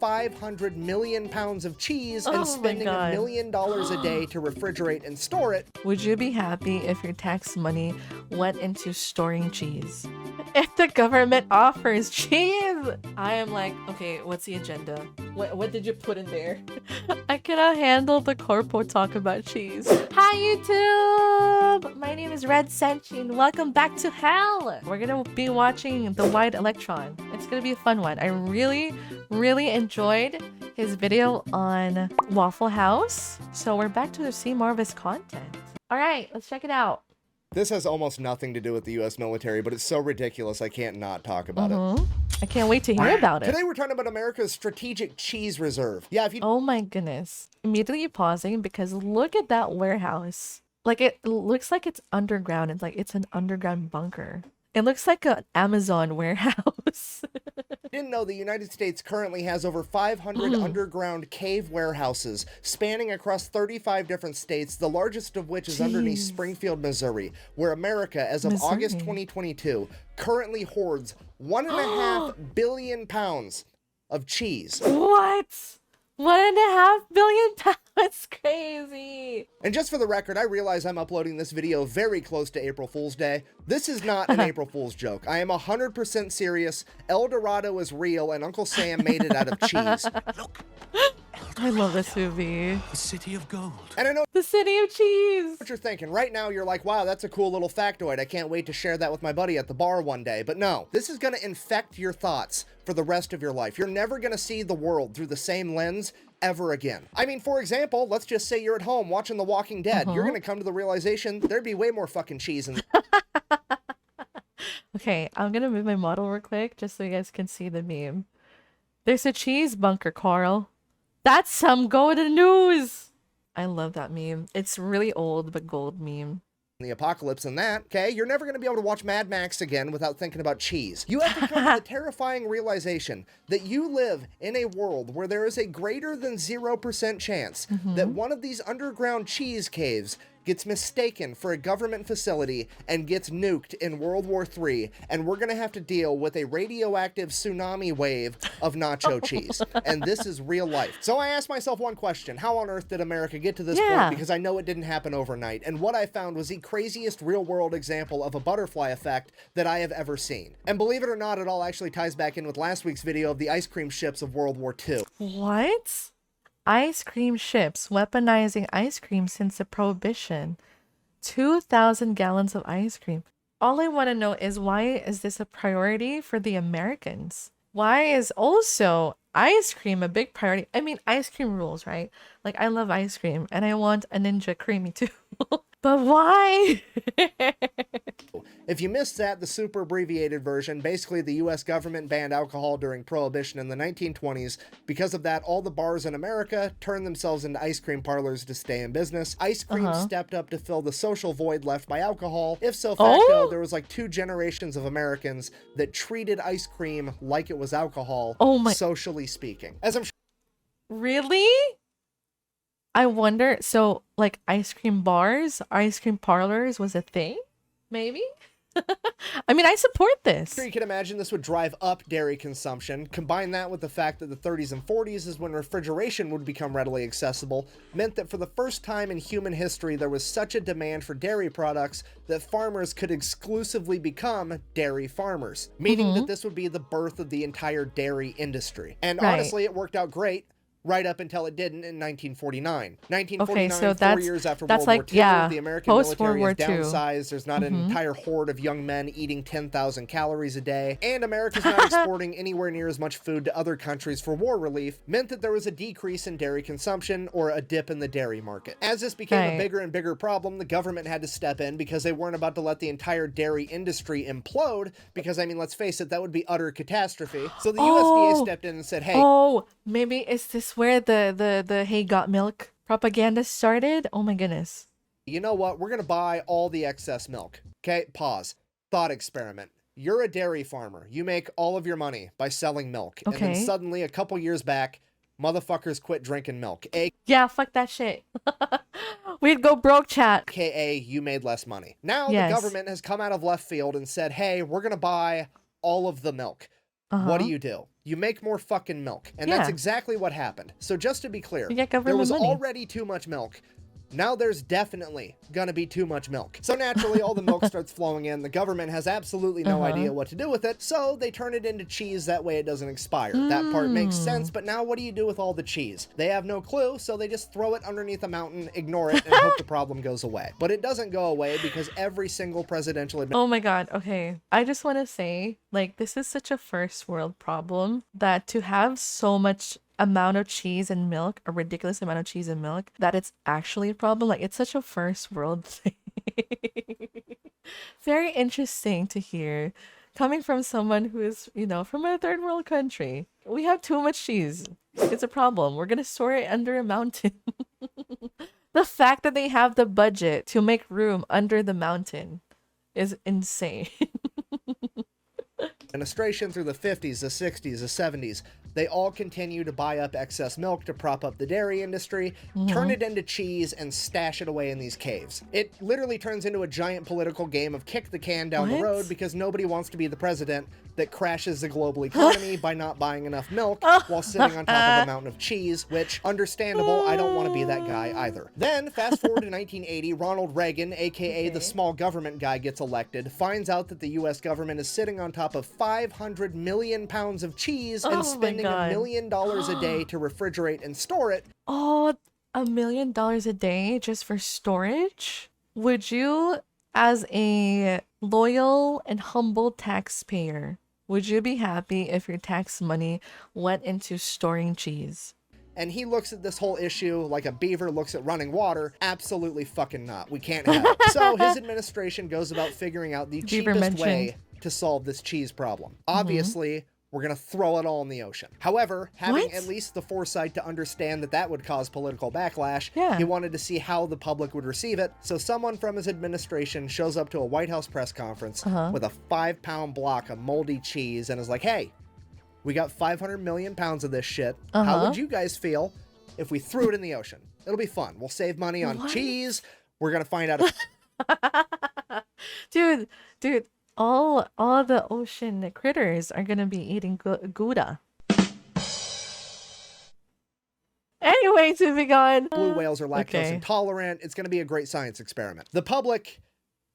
500 million pounds of cheese and spending $1 million a day to refrigerate and store it. Would you be happy if your tax money went into storing cheese? If the government offers cheese, I am like, okay, what's the agenda? What did you put in there? I cannot handle the corpo talk about cheese. Hi YouTube! My name is Red Senshi and welcome back to hell! We're gonna be watching the White Electron. It's gonna be a fun one. I really enjoyed his video on Waffle House. So we're back to see more of his content. Alright, let's check it out. This has almost nothing to do with the US military, but it's so ridiculous I can't not talk about it. I can't wait to hear about it. Today we're talking about America's strategic cheese reserve. Yeah, if you— Oh my goodness. Immediately pausing because look at that warehouse. Like it looks like it's underground. It's like it's an underground bunker. It looks like an Amazon warehouse. Didn't know the United States currently has over 500 underground cave warehouses spanning across 35 different states, the largest of which is underneath Springfield, Missouri, where America, as of August 2022, currently hoards 1.5 billion pounds of cheese. What? 1.5 billion pounds? Crazy. And just for the record, I realize I'm uploading this video very close to April Fool's Day. This is not an April Fool's joke. I am 100% serious. El Dorado is real, and Uncle Sam made it out of cheese. Look, I love this movie. the city of gold. And I know The city of cheese. what you're thinking. Right now, you're like, wow, that's a cool little factoid. I can't wait to share that with my buddy at the bar one day. But no, this is going to infect your thoughts for the rest of your life. You're never going to see the world through the same lens ever again. I mean, for example, let's just say you're at home watching The Walking Dead. You're going to come to the realization there'd be way more fucking cheese in Okay, I'm gonna move my model real quick just so you guys can see the meme. There's a cheese bunker, Carl. That's some golden news. I love that meme. It's really old but gold meme. the apocalypse and that, okay? You're never going to be able to watch Mad Max again without thinking about cheese. You have to come to the terrifying realization that you live in a world where there is a greater than 0% chance that one of these underground cheese caves gets mistaken for a government facility and gets nuked in World War III, and we're gonna have to deal with a radioactive tsunami wave of nacho cheese. And this is real life. So I asked myself one question: how on earth did America get to this point? Because I know it didn't happen overnight. And what I found was the craziest real-world example of a butterfly effect that I have ever seen. And believe it or not, it all actually ties back in with last week's video of the ice cream ships of World War II. What? Ice cream ships weaponizing ice cream since the Prohibition. 2,000 gallons of ice cream. All I want to know is, why is this a priority for the Americans? Why is also ice cream a big priority? I mean, ice cream rules, right? Like, I love ice cream and I want a Ninja Creamy too. But why? If you missed that, the super abbreviated version, basically the US government banned alcohol during Prohibition in the 1920s. Because of that, all the bars in America turned themselves into ice cream parlors to stay in business. Ice cream stepped up to fill the social void left by alcohol. If so facto, there was like 2 generations of Americans that treated ice cream like it was alcohol, socially speaking. As I'm Really? I wonder, so like ice cream bars, ice cream parlors was a thing? Maybe? I mean, I support this. sure you can imagine this would drive up dairy consumption. Combine that with the fact that the 30s and 40s is when refrigeration would become readily accessible, meant that for the first time in human history there was such a demand for dairy products that farmers could exclusively become dairy farmers, meaning that this would be the birth of the entire dairy industry. And honestly, it worked out great. Right up until it didn't in 1949. 1949, so that's 4 years after World like, War II, the American military is II. downsized. There's not an entire horde of young men eating 10,000 calories a day. And America's not exporting anywhere near as much food to other countries for war relief, meant that there was a decrease in dairy consumption, or a dip in the dairy market. As this became a bigger and bigger problem, the government had to step in because they weren't about to let the entire dairy industry implode, because, I mean, let's face it, that would be utter catastrophe. So the USDA stepped in and said, hey... maybe is this where the hey got milk propaganda started? Oh my goodness. You know what? We're gonna buy all the excess milk. Okay, pause. Thought experiment. You're a dairy farmer. You make all of your money by selling milk. And then suddenly, a couple years back, motherfuckers quit drinking milk. Yeah, fuck that shit. We'd go broke, chat. AKA, you made less money. Now the government has come out of left field and said, hey, we're gonna buy all of the milk. what do? You make more fucking milk. And that's exactly what happened. So just to be clear, You get government there was money. already too much milk. Now there's definitely gonna be too much milk. So naturally, all the milk starts flowing in. The government has absolutely no idea what to do with it, so they turn it into cheese. That way it doesn't expire. That part makes sense, but now what do you do with all the cheese? They have no clue, so they just throw it underneath a mountain, ignore it, and hope the problem goes away. But it doesn't go away because every single presidential Oh my god, okay. I just want to say, like, this is such a first world problem that to have so much amount of cheese and milk, a ridiculous amount of cheese and milk, that it's actually a problem. Like, it's such a first world thing. Very interesting to hear coming from someone who is, you know, from a third world country. We have too much cheese. It's a problem. We're gonna store it under a mountain. The fact that they have the budget to make room under the mountain is insane. Administration through the 50s, the 60s, the 70s, they all continue to buy up excess milk to prop up the dairy industry, turn it into cheese, and stash it away in these caves. It literally turns into a giant political game of kick the can down the road because nobody wants to be the president that crashes the global economy by not buying enough milk while sitting on top of a mountain of cheese, which, understandable, I don't want to be that guy either. Then, fast forward to 1980, Ronald Reagan, aka the small government guy, gets elected, finds out that the US government is sitting on top of 500 million pounds of cheese and spending $1 million a day to refrigerate and store it. Oh, $1 million a day just for storage? Would you, as a loyal and humble taxpayer, would you be happy if your tax money went into storing cheese? And he looks at this whole issue like a beaver looks at running water. Absolutely fucking not. We can't have it. So his administration goes about figuring out the cheapest way to solve this cheese problem. Obviously, we're gonna throw it all in the ocean. However, having at least the foresight to understand that that would cause political backlash, he wanted to see how the public would receive it. So someone from his administration shows up to a White House press conference with a 5-pound block of moldy cheese and is like, hey, we got 500 million pounds of this shit. How would you guys feel if we threw it in the ocean? It'll be fun. We'll save money on cheese. We're gonna find out. Dude, all the ocean critters are gonna be eating Gouda. Anyway, moving on. Blue whales are lactose intolerant. It's gonna be a great science experiment. The public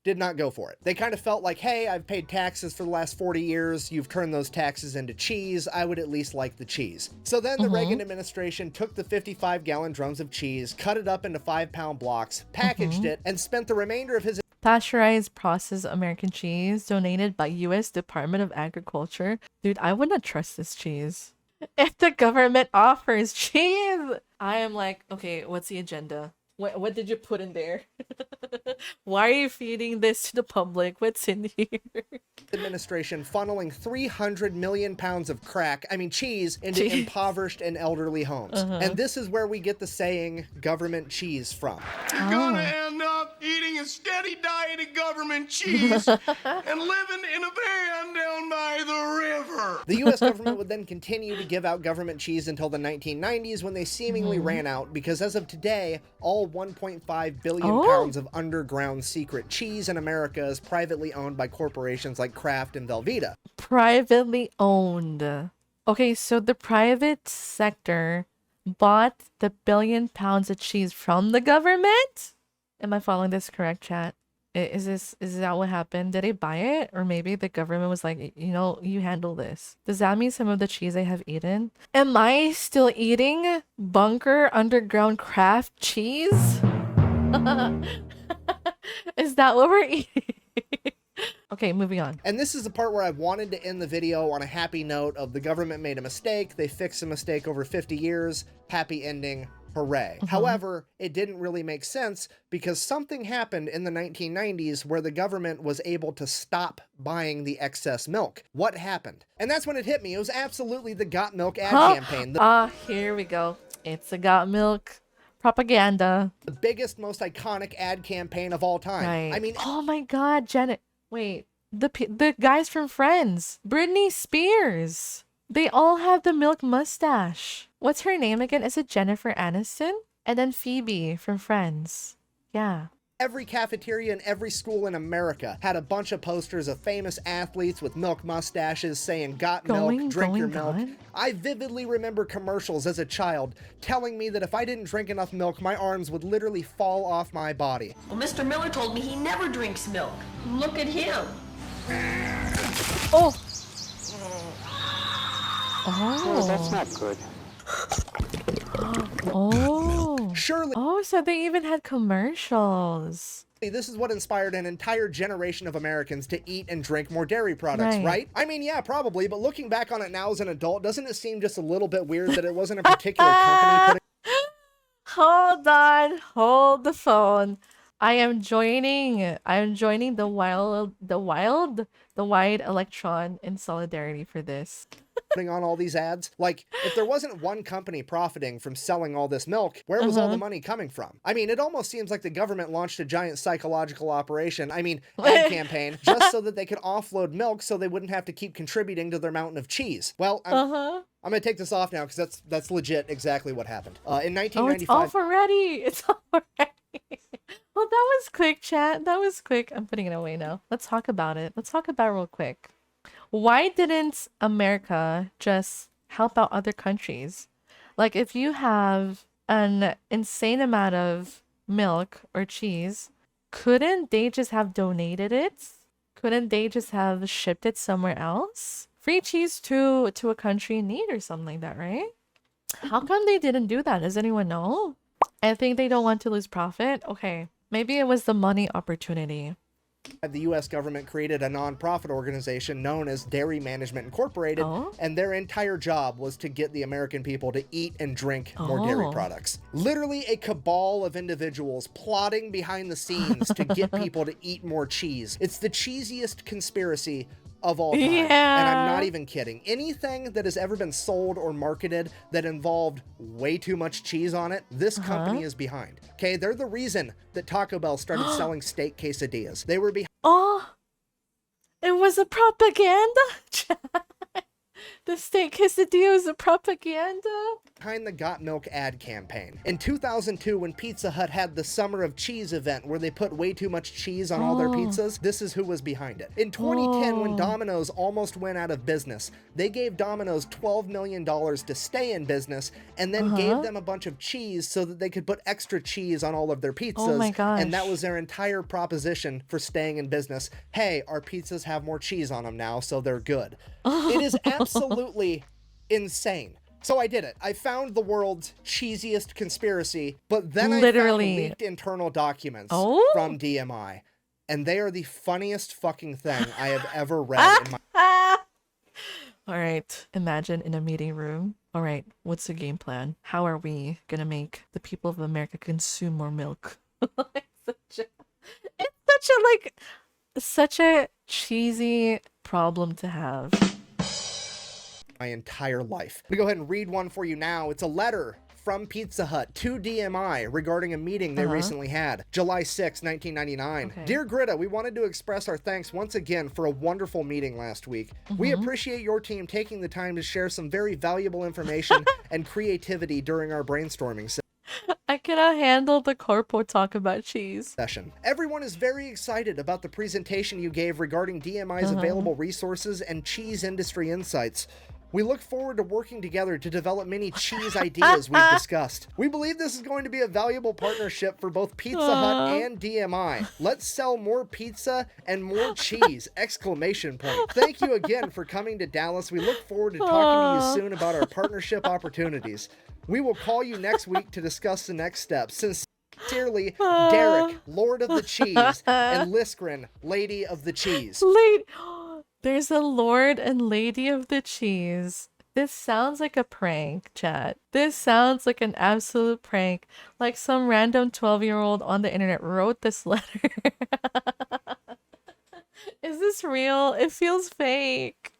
did not go for it. They kind of felt like, hey, I've paid taxes for the last 40 years. You've turned those taxes into cheese. I would at least like the cheese. So then the Reagan administration took the 55-gallon drums of cheese, cut it up into 5-pound blocks, packaged it, and spent the remainder of his pasteurized processed American cheese donated by U.S. Department of Agriculture. Dude, I would not trust this cheese. If the government offers cheese, I am like, okay, what's the agenda? What did you put in there? Why are you feeding this to the public? What's in here? Administration funneling 300 million pounds of cheese into impoverished and elderly homes. And this is where we get the saying government cheese from. You're gonna end up eating a steady diet of government cheese and living in a van down by the river. The U.S. government would then continue to give out government cheese until the 1990s when they seemingly ran out because as of today, all 1.5 billion pounds of underground secret cheese in America is privately owned by corporations like Kraft and Velveeta. Privately owned. Okay, so the private sector bought the 1 billion pounds of cheese from the government? Am I following this correct, chat? Is that what happened? Did they buy it? Or maybe the government was like, you know, you handle this. Does that mean some of the cheese I have eaten? Am I still eating bunker underground Kraft cheese? Is that what we're eating? Okay, moving on. And this is the part where I wanted to end the video on a happy note of the government made a mistake. They fixed a mistake over 50 years. Happy ending. Hooray. However, it didn't really make sense because something happened in the 1990s where the government was able to stop buying the excess milk. What happened? And that's when it hit me. It was absolutely the Got Milk ad campaign. Here we go. It's the Got Milk propaganda. The biggest, most iconic ad campaign of all time. Right. I mean, oh my God, Janet. Wait, the guys from Friends. Britney Spears. They all have the milk mustache. What's her name again? Is it Jennifer Aniston? And then Phoebe from Friends. Yeah. Every cafeteria in every school in America had a bunch of posters of famous athletes with milk mustaches saying, "Got milk, drink your milk." I vividly remember commercials as a child telling me that if I didn't drink enough milk, my arms would literally fall off my body. Well, Mr. Miller told me he never drinks milk. Look at him. Oh. Oh, that's not good. Oh. Surely Oh, so they even had commercials. this is what inspired an entire generation of Americans to eat and drink more dairy products, right? I mean, yeah, probably, but looking back on it now as an adult, doesn't it seem just a little bit weird that it wasn't a particular company putting... Hold on, hold the phone. I am joining the wide electron in solidarity for this. putting on all these ads? Like, if there wasn't one company profiting from selling all this milk, where was all the money coming from? I mean, it almost seems like the government launched a giant psychological operation, ad campaign, just so that they could offload milk so they wouldn't have to keep contributing to their mountain of cheese. Well, I'm gonna take this off now because that's legit exactly what happened. In 1995... Oh, it's off already! It's off already! Well, that was quick, chat. That was quick. I'm putting it away now. Let's talk about it. Let's talk about it real quick. Why didn't America just help out other countries? Like, if you have an insane amount of milk or cheese, couldn't they just have donated it? Couldn't they just have shipped it somewhere else? Free cheese to a country in need or something like that, right? How come they didn't do that? Does anyone know? I think they don't want to lose profit. Okay, maybe it was the money opportunity. The U.S. government created a non-profit organization known as Dairy Management Incorporated, and their entire job was to get the American people to eat and drink more dairy products. Literally a cabal of individuals plotting behind the scenes to get people to eat more cheese. It's the cheesiest conspiracy of all time. And I'm not even kidding. Anything that has ever been sold or marketed that involved way too much cheese on it, this company is behind. Okay, they're the reason that Taco Bell started selling steak quesadillas. They were behind. Oh, it was a propaganda? The steak quesadilla was a propaganda? Behind the Got Milk ad campaign. In 2002, when Pizza Hut had the Summer of Cheese event where they put way too much cheese on all their pizzas, this is who was behind it. In 2010, when Domino's almost went out of business, they gave Domino's $12 million to stay in business and then gave them a bunch of cheese so that they could put extra cheese on all of their pizzas. Oh my gosh. And that was their entire proposition for staying in business. Hey, our pizzas have more cheese on them now, so they're good. It is absolutely insane. So I did it. I found the world's cheesiest conspiracy, but then I found leaked internal documents from DMI, and they are the funniest fucking thing I have ever read in my... All right, imagine in a meeting room. All right, what's the game plan? How are we gonna make the people of America consume more milk? It's such a cheesy problem to have. My entire life. I'm gonna go ahead and read one for you now. It's a letter from Pizza Hut to DMI regarding a meeting they recently had. July 6, 1999. Okay. Dear Greta, we wanted to express our thanks once again for a wonderful meeting last week. We appreciate your team taking the time to share some very valuable information and creativity during our brainstorming session. I cannot handle the corpo talk about cheese. Everyone is very excited about the presentation you gave regarding DMI's available resources and cheese industry insights. We look forward to working together to develop many cheese ideas we've discussed. We believe this is going to be a valuable partnership for both Pizza Hut and DMI. Let's sell more pizza and more cheese! Exclamation point. Thank you again for coming to Dallas. We look forward to talking to you soon about our partnership opportunities. We will call you next week to discuss the next steps. Sincerely, Derek, Lord of the Cheese, and Liskrin, Lady of the Cheese. There's a Lord and Lady of the Cheese. This sounds like a prank, chat. This sounds like an absolute prank. Like some random 12-year-old on the internet wrote this letter. Is this real? It feels fake.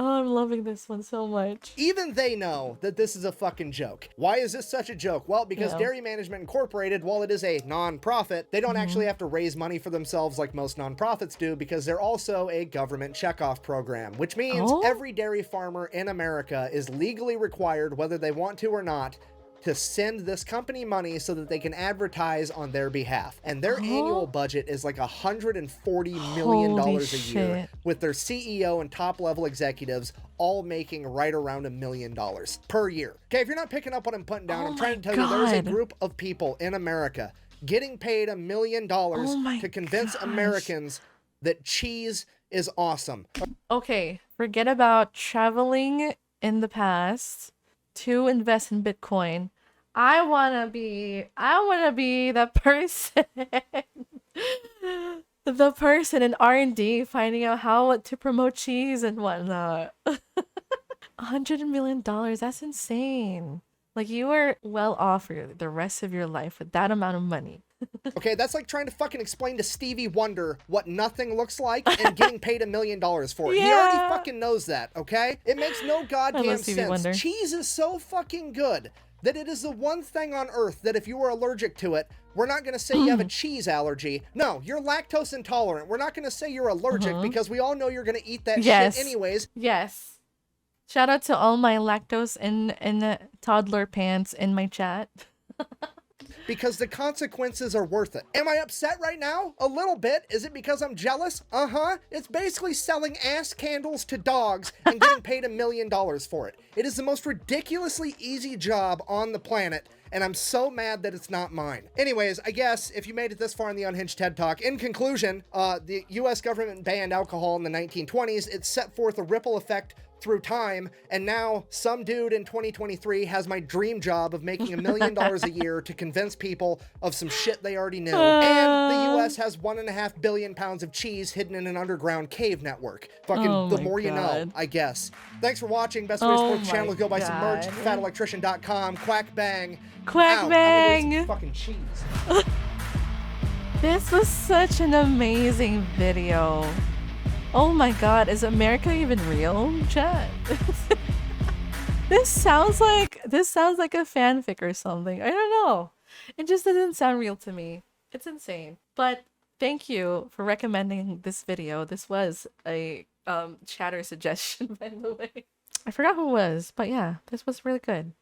Oh, I'm loving this one so much. Even they know that this is a fucking joke. Why is this such a joke? Well, because Dairy Management Incorporated, while it is a non-profit, they don't actually have to raise money for themselves like most non-profits do, because they're also a government checkoff program, which means every dairy farmer in America is legally required, whether they want to or not, to send this company money so that they can advertise on their behalf. And their annual budget is like $140 million Holy a year, shit. with their CEO and top level executives all making right around $1 million per year. Okay, if you're not picking up what I'm putting down, Oh I'm trying to my tell you there's a God. group of people in America getting paid $1 million Oh my to convince gosh. Americans that cheese is awesome. Okay, forget about traveling in the past to invest in Bitcoin. I wanna be the person, the person in R&D finding out how to promote cheese and whatnot. $100 million, that's insane. Like, you are well off for the rest of your life with that amount of money. Okay, that's like trying to fucking explain to Stevie Wonder what nothing looks like and getting paid $1 million for it. He already Yeah. fucking knows that, okay? It makes no goddamn Stevie sense. Wonder. Cheese is so fucking good that it is the one thing on earth that if you were allergic to it, we're not going to say you have a cheese allergy. No, you're lactose intolerant. We're not going to say you're allergic because we all know you're going to eat that Yes. shit anyways. Yes. Shout out to all my lactose and toddler pants in my chat. Because the consequences are worth it. Am I upset right now? A little bit. Is it because I'm jealous? Uh-huh. It's basically selling ass candles to dogs and getting paid $1 million for it. It is the most ridiculously easy job on the planet, and I'm so mad that it's not mine. Anyways, I guess if you made it this far in the Unhinged TED Talk, in conclusion, the US government banned alcohol in the 1920s. It set forth a ripple effect through time, and now some dude in 2023 has my dream job of making $1 million a year to convince people of some shit they already knew. And the US has 1.5 billion pounds of cheese hidden in an underground cave network. Fucking Oh the my more you know, God. I guess. Thanks for watching. Best way to Oh support the channel my is go buy some merch. God. Fatelectrician.com. Quack bang. Quack Out. I'm gonna eat bang. some fucking cheese. This was such an amazing video. Oh my god, is America even real, chat? This sounds like a fanfic or something. I don't know. It just doesn't sound real to me. It's insane. But thank you for recommending this video. This was a chatter suggestion, by the way. I forgot who it was, but yeah, this was really good.